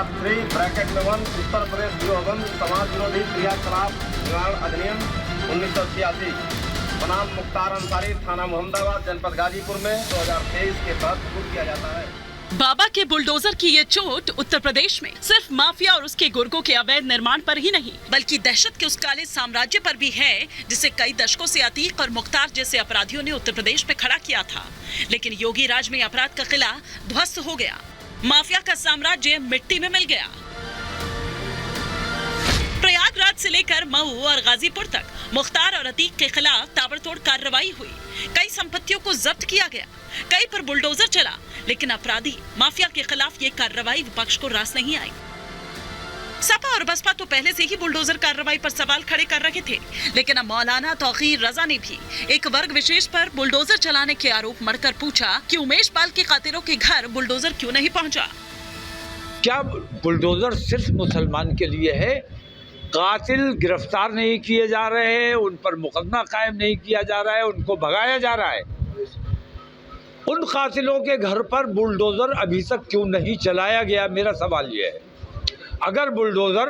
Paragraph 3(1) Uttar Pradesh गृहबंद समाज विरोधी क्रियाकलाप निवारण अधिनियम 1986 बनाम मुख्तार अंसारी, थाना मोहम्मदाबाद, जनपद गाजीपुर में 2023 के तहत सबूत किया जाता है। बाबा के बुलडोजर की ये चोट उत्तर प्रदेश में सिर्फ माफिया और उसके गुर्गों के अवैध निर्माण पर ही नहीं, बल्कि दहशत के उस काले साम्राज्य पर भी है जिसे कई दशकों से अतीक और मुख्तार जैसे अपराधियों ने उत्तर प्रदेश में खड़ा किया था। लेकिन योगी राज में अपराध का किला ध्वस्त हो गया, माफिया का साम्राज्य मिट्टी में मिल गया। प्रयागराज से लेकर मऊ और गाजीपुर तक मुख्तार और अतीक के खिलाफ ताबड़तोड़ कार्रवाई हुई। कई संपत्तियों को जब्त किया गया, कई पर बुलडोजर चला, लेकिन अपराधी माफिया के खिलाफ ये कार्रवाई विपक्ष को रास नहीं आई। सपा और बसपा तो पहले से ही बुलडोजर कार्रवाई पर सवाल खड़े कर रहे थे, लेकिन अब मौलाना तौकीर रजा ने भी एक वर्ग विशेष पर बुलडोजर चलाने के आरोप मढ़कर पूछा कि उमेश पाल के कातिलों के घर बुलडोजर क्यों नहीं पहुंचा। क्या बुलडोजर सिर्फ मुसलमान के लिए है? कातिल गिरफ्तार नहीं किए जा रहे हैं, उन पर मुकदमा कायम नहीं किया जा रहा है, उनको भगाया जा रहा है। उन कातिलों के घर पर बुलडोजर अभी तक क्यों नहीं चलाया गया? मेरा सवाल ये है। अगर बुलडोजर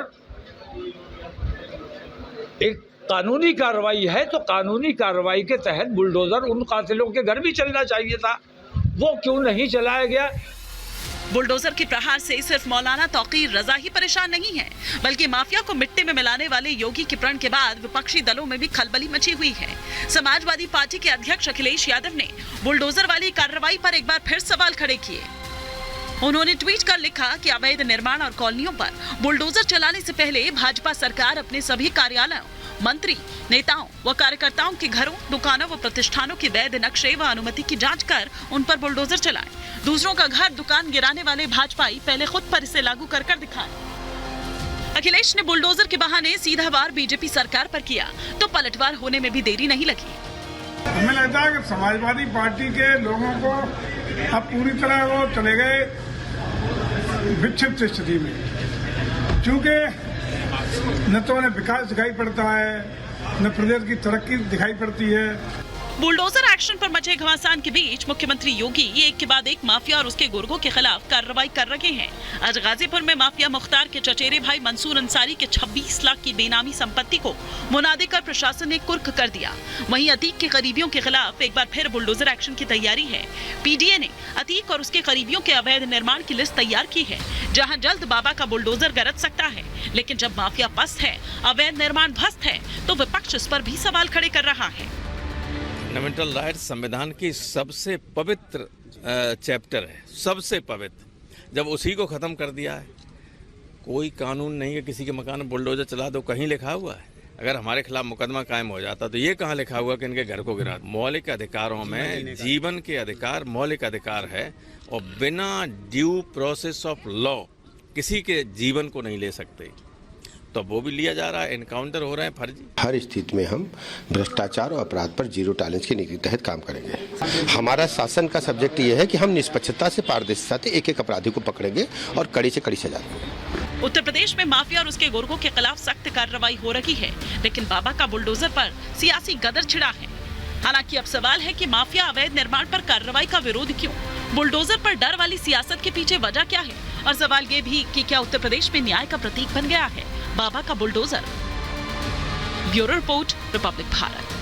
एक कानूनी कार्रवाई है तो कानूनी कार्रवाई के तहत बुलडोजर उन कातिलों के घर भी चलना चाहिए था, वो क्यों नहीं चलाया गया? बुलडोजर के प्रहार से सिर्फ मौलाना तौकीर रजा ही परेशान नहीं है, बल्कि माफिया को मिट्टी में मिलाने वाले योगी के प्रण के बाद विपक्षी दलों में भी खलबली मची हुई है। समाजवादी पार्टी के अध्यक्ष अखिलेश यादव ने बुलडोजर वाली कार्रवाई पर एक बार फिर सवाल खड़े किए। उन्होंने ट्वीट कर लिखा कि अवैध निर्माण और कॉलोनियों पर बुलडोजर चलाने से पहले भाजपा सरकार अपने सभी कार्यालयों, मंत्री, नेताओं व कार्यकर्ताओं के घरों, दुकानों व प्रतिष्ठानों के वैध नक्शे व अनुमति की जांच कर उन पर बुलडोजर चलाए। दूसरों का घर, दुकान गिराने वाले भाजपाई पहले खुद पर इसे लागू कर दिखाए। अखिलेश ने बुलडोजर के बहाने सीधा वार बीजेपी सरकार पर किया तो पलटवार होने में भी देरी नहीं लगी। हमें लगता है कि समाजवादी पार्टी के लोगों को अब पूरी तरह वो चले गए विक्षिप्त स्थिति में, क्योंकि न तो उन्हें विकास दिखाई पड़ता है, न प्रदेश की तरक्की दिखाई पड़ती है। बुलडोजर एक्शन पर मचे घमासान के बीच मुख्यमंत्री योगी एक के बाद एक माफिया और उसके गुर्गों के खिलाफ कार्रवाई कर रहे हैं। आज गाजीपुर में माफिया मुख्तार के चचेरे भाई मंसूर अंसारी के 26 लाख की बेनामी संपत्ति को मुनादे कर प्रशासन ने कुर्क कर दिया। वहीं अतीक के करीबियों के खिलाफ एक बार फिर बुलडोजर एक्शन की तैयारी है। पीडीए ने अतीक और उसके करीबियों के अवैध निर्माण की लिस्ट तैयार की है, जहाँ जल्द बाबा का बुलडोजर गरज सकता है। लेकिन जब माफिया पस्त है, अवैध निर्माण ध्वस्त है, तो विपक्ष इस पर भी सवाल खड़े कर रहा है। फंडामेंटल राइट्स संविधान की सबसे पवित्र चैप्टर है, सबसे पवित्र। जब उसी को ख़त्म कर दिया है, कोई कानून नहीं है किसी के मकान में बुलडोजर चला दो, कहीं लिखा हुआ है? अगर हमारे खिलाफ मुकदमा कायम हो जाता तो ये कहाँ लिखा हुआ कि इनके घर को गिरा? मौलिक अधिकारों में जीवन के अधिकार मौलिक अधिकार है और बिना ड्यू प्रोसेस ऑफ लॉ किसी के जीवन को नहीं ले सकते, तो वो भी लिया जा रहा है। एनकाउंटर हो रहे हैं फर्जी। हर स्थिति में हम भ्रष्टाचार और अपराध पर जीरो टॉलरेंस की नीति के तहत काम करेंगे। हमारा शासन का सब्जेक्ट ये है कि हम निष्पक्षता से, पारदर्शिता से एक एक अपराधी को पकड़ेंगे और कड़ी से कड़ी सजा देंगे। उत्तर प्रदेश में माफिया और उसके गुर्गों के खिलाफ सख्त कार्रवाई हो रही है, लेकिन बाबा का बुलडोजर पर सियासी गदर छिड़ा है। हालांकि अब सवाल है कि माफिया अवैध निर्माण पर कार्रवाई का विरोध क्यों? बुलडोजर पर डर वाली सियासत के पीछे वजह क्या है? और सवाल ये भी कि क्या उत्तर प्रदेश में न्याय का प्रतीक बन गया है बाबा का bulldozer? Bureau report, Republic Bharat.